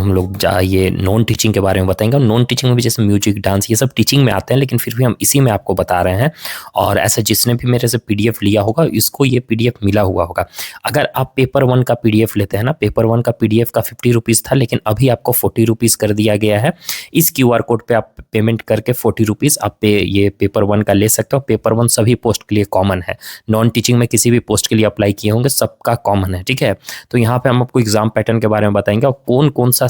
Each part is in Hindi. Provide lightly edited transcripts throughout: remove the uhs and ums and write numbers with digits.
हम लोग ये नॉन टीचिंग के बारे में बताएंगे। और नॉन टीचिंग में भी जैसे म्यूजिक, डांस, ये सब टीचिंग में आते हैं, लेकिन फिर भी हम इसी में आपको बता रहे हैं। और ऐसे जिसने भी मेरे से पीडीएफ लिया होगा, इसको ये पीडीएफ मिला हुआ होगा। अगर आप पेपर 1 का पीडीएफ लेते हैं ना, पेपर 1 का पीडीएफ का 50 रुपीज़ था, लेकिन अभी आपको 40 रुपीज़ कर दिया गया है। इस क्यूआर कोड पे आप पेमेंट करके 40 रुपीज़ आप ये पेपर 1 का ले सकते हो। पेपर 1 सभी पोस्ट के लिए कॉमन है, नॉन टीचिंग में किसी भी पोस्ट के लिए अप्लाई किए होंगे, सबका कॉमन है, ठीक है। तो यहाँ पे हम आपको एग्जाम पैटर्न के बारे में बताएंगे और कौन कौन सा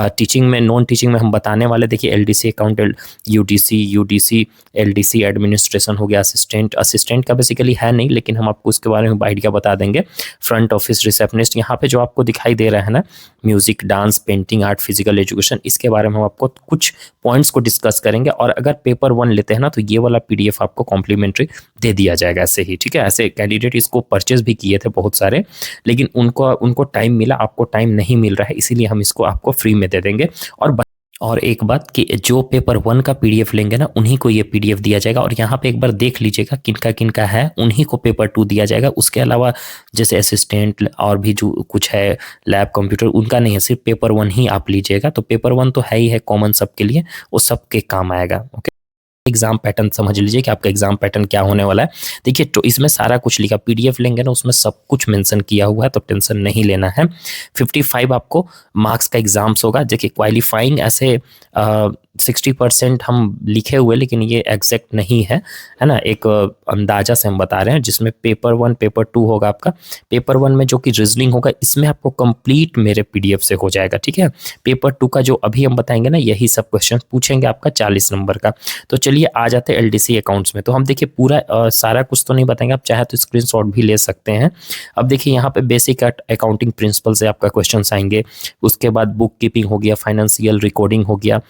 टीचिंग में, नॉन टीचिंग में हम बताने वाले। देखिए LDC account, UDC LDC administration हो गया, असिस्टेंट का बेसिकली है नहीं, लेकिन हम आपको उसके बारे में आइडिया बता देंगे। फ्रंट ऑफिस रिसेप्शनिस्ट, यहाँ पे जो आपको दिखाई दे रहा है ना, music, dance, painting, art, physical education, इसके बारे में हम आपको कुछ पॉइंट्स को डिस्कस करेंगे। और अगर पेपर 1 लेते हैं ना, तो ये वाला पीडीएफ आपको कॉम्प्लीमेंट्री दे दिया जाएगा ऐसे ही, ठीक है। ऐसे कैंडिडेट इसको परचेज भी किए थे बहुत सारे, लेकिन उनको टाइम मिला, आपको टाइम नहीं मिल रहा है, इसीलिए हम इसको आपको फ्री में दे देंगे। और एक बात कि जो पेपर 1 का पीडीएफ लेंगे ना, उन्हीं को ये पीडीएफ दिया जाएगा। और यहाँ पे एक बार देख लीजिएगा किनका किनका है, उन्हीं को पेपर 2 दिया जाएगा। उसके अलावा जैसे असिस्टेंट और भी जो कुछ है, लैब, कंप्यूटर, उनका नहीं है, सिर्फ पेपर 1 ही आप लीजिएगा। तो पेपर 1 तो है ही है कॉमन सबके लिए, वो सबके काम आएगा, ओके। एग्जाम पैटर्न समझ लीजिए कि आपका एग्जाम पैटर्न क्या होने वाला है। देखिए तो इसमें सारा कुछ लिखा, पीडीएफ लेंगे ना, उसमें सब कुछ मेंशन किया हुआ है, तो टेंशन नहीं लेना है। 55 आपको मार्क्स का एग्जाम्स होगा। देखिए क्वालिफाइंग ऐसे 60% हम लिखे हुए, लेकिन ये एग्जैक्ट नहीं है, है ना, एक अंदाजा से हम बता रहे हैं। जिसमें पेपर 1, पेपर 2 होगा आपका। पेपर 1 में जो कि रीजनिंग होगा, इसमें आपको कंप्लीट मेरे पीडीएफ से हो जाएगा, ठीक है। पेपर 2 का जो अभी हम बताएंगे ना, यही सब क्वेश्चन पूछेंगे आपका 40 नंबर का। तो चलिए आ जाते हैं एलडीसी अकाउंट्स में। तो हम देखिए पूरा सारा कुछ तो नहीं बताएंगे, आप चाहे तो स्क्रीनशॉट भी ले सकते हैं। अब देखिए यहाँ पे बेसिक अकाउंटिंग प्रिंसिपल से आपका क्वेश्चन आएंगे। उसके बाद बुक कीपिंग हो गया, फाइनेंशियल रिकॉर्डिंग हो गया,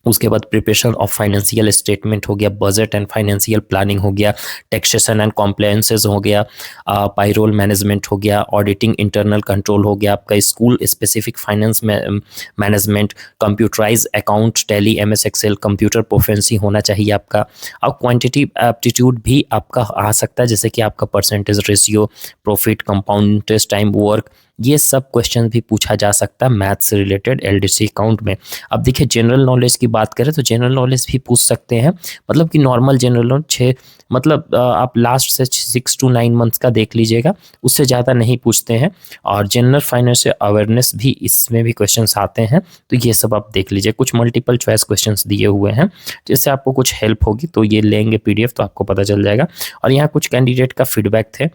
उसके बाद प्रिपरेशन ऑफ फाइनेंशियल स्टेटमेंट हो गया, बजट एंड फाइनेंशियल प्लानिंग हो गया, टैक्सेशन एंड कॉम्प्लायंसेस हो गया, पायरोल मैनेजमेंट हो गया, ऑडिटिंग, इंटरनल कंट्रोल हो गया आपका, school specific finance management, computerise account, Tally, MS Excel, computer proficiency होना चाहिए आपका। अब क्वांटिटेटिव एप्टीट्यूड भी आपका आ सकता है, जैसे कि आपका percentage ratio, profit, compound interest, time work, ये सब क्वेश्चन भी पूछा जा सकता है मैथ्स से रिलेटेड एलडीसी अकाउंट में। अब देखिए जनरल नॉलेज की बात करें तो जनरल नॉलेज भी पूछ सकते हैं, मतलब कि नॉर्मल जनरल नॉलेज मतलब आप लास्ट से 6 to 9 मंथ्स का देख लीजिएगा, उससे ज़्यादा नहीं पूछते हैं। और जनरल फाइनेंशियल अवेयरनेस भी, इसमें भी क्वेश्चंस आते हैं, तो ये सब आप देख लीजिए। कुछ मल्टीपल चॉइस क्वेश्चंस दिए हुए हैं, जिससे आपको कुछ हेल्प होगी, तो ये लेंगे पीडीएफ तो आपको पता चल जाएगा। और यहाँ कुछ कैंडिडेट का फीडबैक थे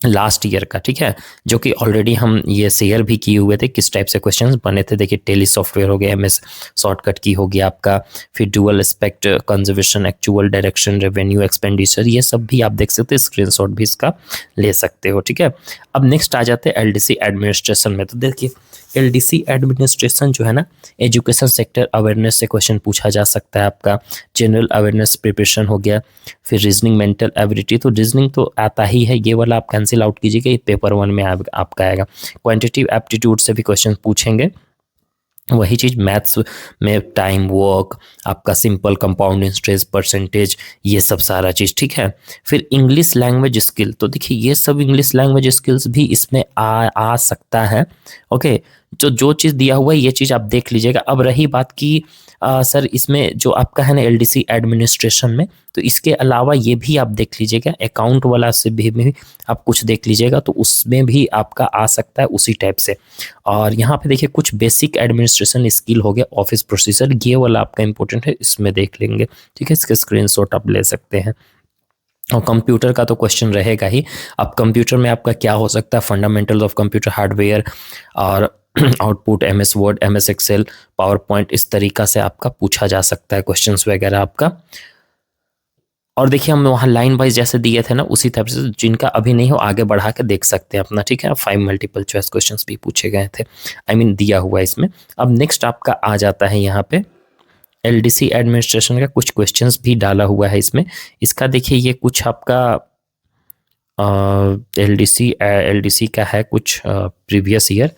लास्ट ईयर का, ठीक है, जो कि ऑलरेडी हम ये शेयर भी किए हुए थे, किस टाइप से क्वेश्चंस बने थे। देखिए टेली सॉफ्टवेयर हो गया, एमएस शॉर्टकट की हो गया आपका, फिर dual aspect, conservation, actual direction, revenue, expenditure, ये सब भी आप देख सकते हैं, स्क्रीनशॉट भी इसका ले सकते हो, ठीक है। अब नेक्स्ट आ जाते हैं एलडीसी एडमिनिस्ट्रेशन में। तो देखिए एलडीसी एडमिनिस्ट्रेशन जो है ना, एजुकेशन सेक्टर अवेयरनेस से क्वेश्चन पूछा जा सकता है आपका। जनरल अवेयरनेस प्रिपरेशन हो गया, फिर रीजनिंग, मेंटल एबिलिटी, तो रीजनिंग तो आता ही है, ये वाला आप कैंसिल आउट कीजिएगा, ये पेपर 1 में आपका आएगा। क्वांटिटेटिव एप्टीट्यूड से भी क्वेश्चन पूछेंगे, वही चीज़ मैथ्स में टाइम वर्क, आपका सिंपल, कंपाउंड इंटरेस्ट, परसेंटेज, ये सब सारा चीज़, ठीक है। फिर इंग्लिश लैंग्वेज स्किल, तो देखिए ये सब इंग्लिश लैंग्वेज स्किल्स भी इसमें आ सकता है, ओके। जो चीज़ दिया हुआ है ये चीज़ आप देख लीजिएगा। अब रही बात की सर इसमें जो आपका है ना एलडीसी एडमिनिस्ट्रेशन में, तो इसके अलावा ये भी आप देख लीजिएगा, अकाउंट वाला से भी आप कुछ देख लीजिएगा, तो उसमें भी आपका आ सकता है उसी टाइप से। और यहाँ पे देखिए कुछ बेसिक एडमिनिस्ट्रेशन स्किल हो गया, ऑफिस प्रोसीजर, ये वाला आपका इंपॉर्टेंट है, इसमें देख लेंगे, ठीक है। इसके स्क्रीनशॉट आप ले सकते हैं। और कंप्यूटर का तो क्वेश्चन रहेगा ही। अब कंप्यूटर में आपका क्या हो सकता है, फंडामेंटल ऑफ कंप्यूटर हार्डवेयर और output, MS Word, MS Excel, PowerPoint, इस तरीका से आपका पूछा जा सकता है क्वेश्चंस वगैरह आपका। और देखिए हम वहाँ लाइन वाइज जैसे दिए थे ना, उसी तरह से जिनका अभी नहीं हो आगे बढ़ा के देख सकते हैं अपना, ठीक है। 5 मल्टीपल चॉइस क्वेश्चंस भी पूछे गए थे, दिया हुआ है इसमें। अब नेक्स्ट आपका आ जाता है यहाँ पे एलडीसी एडमिनिस्ट्रेशन का कुछ क्वेश्चंस भी डाला हुआ है इसमें। इसका देखिए ये कुछ आपका एलडीसी का है कुछ प्रीवियस ईयर,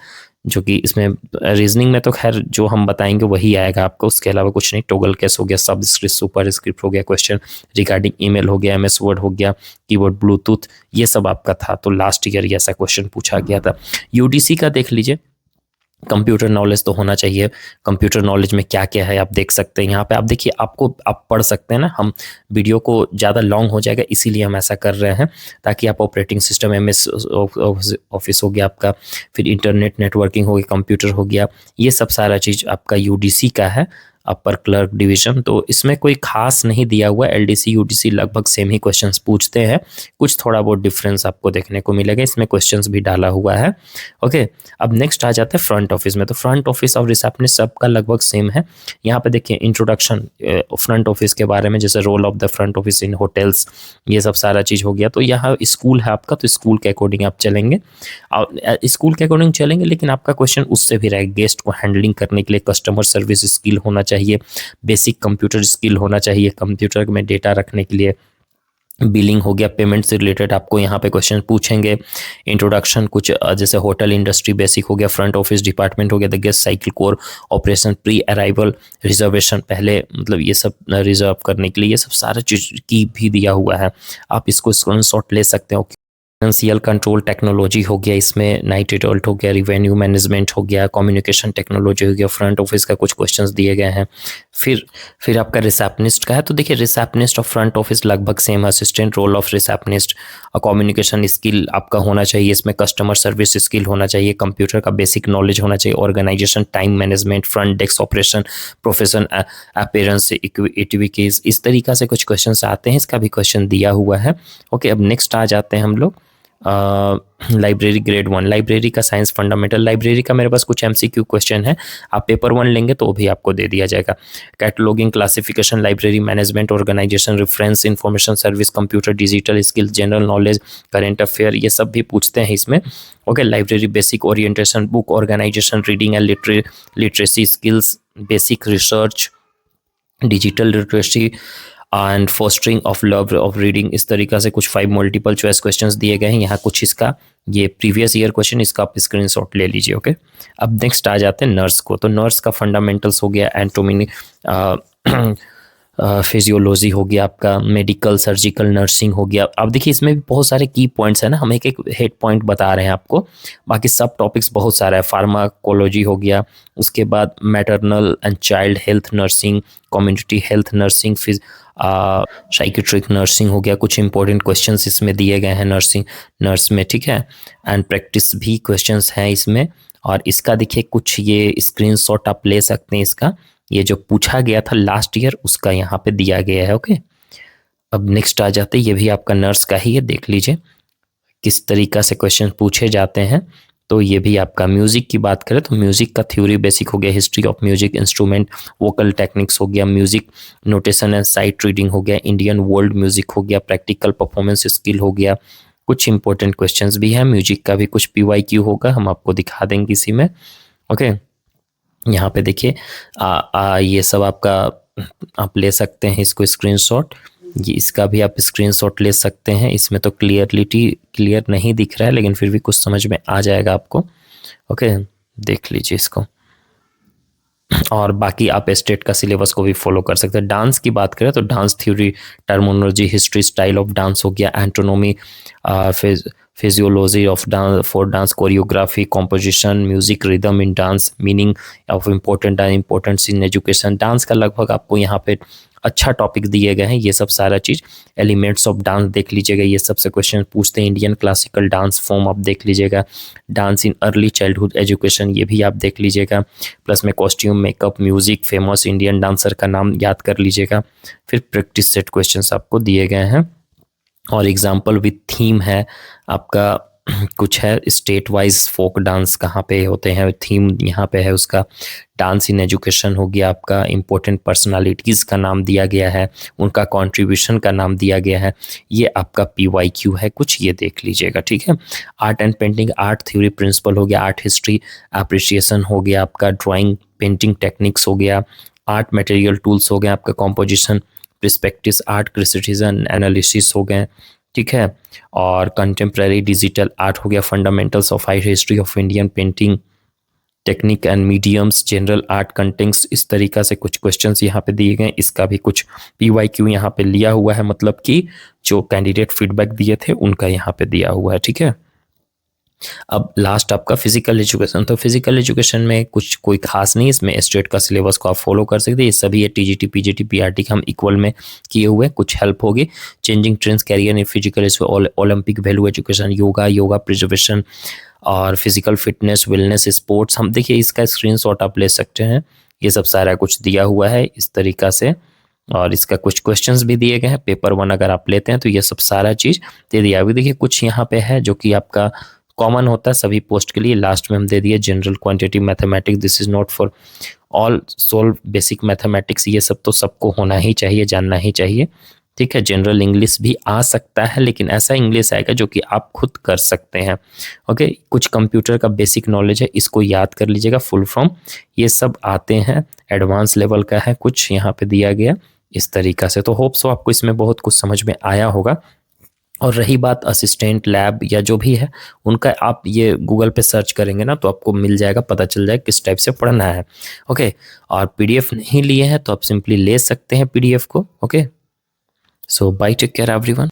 जो कि इसमें रीजनिंग में तो खैर जो हम बताएंगे वही आएगा आपको, उसके अलावा कुछ नहीं। टॉगल केस हो गया, सब स्क्रिप्ट, सुपर स्क्रिप्ट हो गया, क्वेश्चन रिगार्डिंग ईमेल हो गया, एमएस वर्ड हो गया, कीबोर्ड, ब्लूटूथ, ये सब आपका था। तो लास्ट ईयर ये ऐसा क्वेश्चन पूछा गया था। यूडीसी का देख लीजिए, कंप्यूटर नॉलेज तो होना चाहिए। कंप्यूटर नॉलेज में क्या क्या है आप देख सकते हैं यहाँ पे। आप देखिए, आप पढ़ सकते हैं ना। हम वीडियो को ज़्यादा लॉन्ग हो जाएगा, इसीलिए हम ऐसा कर रहे हैं, ताकि आप ऑपरेटिंग सिस्टम MS ऑफिस हो गया आपका, फिर इंटरनेट नेटवर्किंग हो गया, कंप्यूटर हो गया, ये सब सारा चीज़ आपका UDC का है, अपर क्लर्क डिवीजन। तो इसमें कोई खास नहीं दिया हुआ। LDC UDC लगभग सेम ही क्वेश्चंस पूछते हैं, कुछ थोड़ा बहुत डिफरेंस आपको देखने को मिलेगा, इसमें क्वेश्चंस भी डाला हुआ है। ओके, अब नेक्स्ट आ जाता है फ्रंट ऑफिस में। तो फ्रंट ऑफिस और रिसेप्शनिस्ट सबका लगभग सेम है। यहाँ पे देखिए इंट्रोडक्शन फ्रंट ऑफिस के बारे में, जैसे role of the front office in hotels, ये सब सारा चीज़ हो गया। तो यहाँ स्कूल है आपका, तो स्कूल के अकॉर्डिंग आप चलेंगे, स्कूल के अकॉर्डिंग चलेंगे, लेकिन आपका क्वेश्चन उससे भी रहेगा। गेस्ट को हैंडलिंग करने के लिए कस्टमर सर्विस स्किल होना चाहिए, बेसिक कंप्यूटर स्किल होना चाहिए, कंप्यूटर में डेटा रखने के लिए, बिलिंग हो गया, पेमेंट से रिलेटेड आपको यहाँ पे क्वेश्चन पूछेंगे। इंट्रोडक्शन कुछ जैसे होटल इंडस्ट्री बेसिक हो गया, फ्रंट ऑफिस डिपार्टमेंट हो गया, the guest cycle core operation, pre arrival reservation, पहले मतलब ये सब रिजर्व करने के लिए, ये सब सारा चीज़ की भी दिया हुआ है। आप इसको स्क्रीनशॉट ले सकते हो। फाइनेंशियल कंट्रोल टेक्नोलॉजी हो गया, इसमें नाइट एडल्ट हो गया, रिवेन्यू मैनेजमेंट हो गया, कम्युनिकेशन टेक्नोलॉजी हो गया, फ्रंट ऑफिस का कुछ क्वेश्चंस दिए गए हैं। फिर आपका रिसेप्शनिस्ट का है। तो देखिए रिसेप्शनिस्ट और फ्रंट ऑफिस लगभग same, assistant role of receptionist, communication skill आपका होना चाहिए, इसमें कस्टमर सर्विस स्किल होना चाहिए, कंप्यूटर का बेसिक नॉलेज होना चाहिए, organisation, time management, front desk operation, profession appearance, activities, इस तरीका से कुछ क्वेश्चन आते हैं। इसका भी क्वेश्चन दिया हुआ है। ओके, अब नेक्स्ट आ जाते हैं हम लोग लाइब्रेरी ग्रेड 1, लाइब्रेरी का साइंस फंडामेंटल। लाइब्रेरी का मेरे पास कुछ MCQ क्वेश्चन है, आप पेपर 1 लेंगे तो वो भी आपको दे दिया जाएगा। Cataloguing, classification, library management, organisation, reference, information service, computer, digital skills, general knowledge, current affair, ये सब भी पूछते हैं इसमें। Okay, library basic orientation, book organisation, reading and literacy skills, basic research, digital literacy and fostering of love of reading, इस तरीका से कुछ 5 मल्टीपल चॉइस क्वेश्चंस दिए गए हैं। यहाँ कुछ इसका ये प्रीवियस ईयर क्वेश्चन, इसका आप स्क्रीनशॉट ले लीजिए। ओके, अब नेक्स्ट आ जाते हैं नर्स को। तो नर्स का फंडामेंटल्स हो गया, एंटोमी, फिजियोलॉजी हो गया आपका, मेडिकल सर्जिकल नर्सिंग हो गया। अब देखिए इसमें भी बहुत सारे की पॉइंट्स हैं ना, हम एक एक हेड पॉइंट बता रहे हैं आपको, बाकी सब टॉपिक्स बहुत सारा है। फार्माकोलॉजी हो गया, उसके बाद maternal and child health nursing, community health nursing, फिर साइकेट्रिक नर्सिंग हो गया। कुछ इंपॉर्टेंट क्वेश्चंस इसमें दिए गए हैं नर्स में, ठीक है, एंड प्रैक्टिस भी क्वेश्चंस हैं इसमें। और इसका देखिए कुछ ये स्क्रीनशॉट आप ले सकते हैं, इसका ये जो पूछा गया था लास्ट ईयर उसका यहाँ पे दिया गया है। ओके, अब नेक्स्ट आ जाते हैं, ये भी आपका नर्स का ही है, देख लीजिए किस तरीका से क्वेश्चन पूछे जाते हैं। तो ये भी आपका म्यूजिक की बात करें तो म्यूजिक का थ्योरी बेसिक हो गया, history of music instrument, vocal techniques हो गया, music notation and site reading हो गया, इंडियन वर्ल्ड म्यूजिक हो गया, प्रैक्टिकल परफॉर्मेंस स्किल हो गया। कुछ इंपॉर्टेंट क्वेश्चंस भी हैं म्यूजिक का भी, कुछ PYQ होगा, हम आपको दिखा देंगे इसी में। ओके, यहाँ पे देखिए ये सब आपका आप ले सकते हैं इसको स्क्रीनशॉट, ये इसका भी आप स्क्रीनशॉट ले सकते हैं। इसमें तो क्लियर नहीं दिख रहा है, लेकिन फिर भी कुछ समझ में आ जाएगा आपको। ओके, देख लीजिए इसको। और बाकी आप स्टेट का सिलेबस को भी फॉलो कर सकते हैं। डांस की बात करें तो dance theory, terminology, history, style of dance हो गया, anatomy, physiology of dance, for dance, choreography, composition, music, rhythm in dance, meaning of importance in education. Dance का लगभग आपको यहाँ पे अच्छा टॉपिक दिए गए हैं, ये सब सारा चीज़। एलिमेंट्स ऑफ डांस देख लीजिएगा, ये सबसे क्वेश्चन पूछते हैं। इंडियन क्लासिकल डांस फॉर्म आप देख लीजिएगा, dance in early childhood education, ये भी आप देख लीजिएगा। प्लस में costume, makeup, music, famous Indian dancer का नाम याद कर लीजिएगा। फिर प्रैक्टिस सेट क्वेश्चन आपको दिए गए हैं, और एग्जाम्पल विथ थीम है आपका। कुछ है स्टेट वाइज फोक डांस कहाँ पे होते हैं, थीम यहाँ पे है उसका। डांस इन एजुकेशन हो गया आपका, इम्पोर्टेंट पर्सनालिटीज़ का नाम दिया गया है, उनका कंट्रीब्यूशन का नाम दिया गया है। ये आपका PYQ है कुछ, ये देख लीजिएगा, ठीक है। Art and painting, art theory principle हो गया, आर्ट हिस्ट्री अप्रिसिएशन हो गया आपका, ड्राइंग पेंटिंग टेक्निक्स हो गया, आर्ट मटेरियल टूल्स हो गए आपका, composition, perspective art, criticism analysis हो गए, ठीक है। और कंटेम्प्रेरी डिजिटल आर्ट हो गया, fundamentals of high history of Indian painting technique and mediums, general art contents, इस तरीका से कुछ क्वेश्चंस यहाँ पे दिए गए। इसका भी कुछ PYQ यहाँ पे लिया हुआ है, मतलब कि जो कैंडिडेट फीडबैक दिए थे उनका यहाँ पे दिया हुआ है, ठीक है। अब लास्ट आपका फिजिकल एजुकेशन। तो फिजिकल एजुकेशन में कुछ कोई खास नहीं, इसमें स्टेट का सिलेबस को आप फॉलो कर सकते हैं। ये सभी है टीजीटी पीजीटी पीआरटी का हम इक्वल में किए हुए, कुछ हेल्प होगी। Changing trends career in physical, Olympic value education, yoga preservation और फिजिकल फिटनेस, वेलनेस, स्पोर्ट्स। हम देखिए इसका स्क्रीनशॉट आप ले सकते हैं, ये सब सारा कुछ दिया हुआ है इस तरीका से, और इसका कुछ क्वेश्चंस भी दिए गए हैं। पेपर 1 अगर आप लेते हैं तो ये सब सारा चीज़ दे दिया। अभी देखिए कुछ यहाँ पे है जो कि आपका कॉमन होता है सभी पोस्ट के लिए, लास्ट में हम दे दिए general quantity mathematics, this is not for all, solve basic mathematics, ये सब तो सबको होना ही चाहिए, जानना ही चाहिए, ठीक है। जनरल इंग्लिश भी आ सकता है, लेकिन ऐसा इंग्लिश आएगा जो कि आप खुद कर सकते हैं, ओके। कुछ कंप्यूटर का बेसिक नॉलेज है, इसको याद कर लीजिएगा, फुल फॉर्म ये सब आते हैं। एडवांस लेवल का है कुछ यहाँ पे दिया गया इस तरीका से। तो होप सो आपको इसमें बहुत कुछ समझ में आया होगा। और रही बात असिस्टेंट लैब या जो भी है उनका, आप ये गूगल पे सर्च करेंगे ना तो आपको मिल जाएगा, पता चल जाएगा किस टाइप से पढ़ना है, ओके। और पीडीएफ नहीं लिए हैं तो आप सिंपली ले सकते हैं पीडीएफ को, ओके। सो बाय, टेक केयर एवरीवन।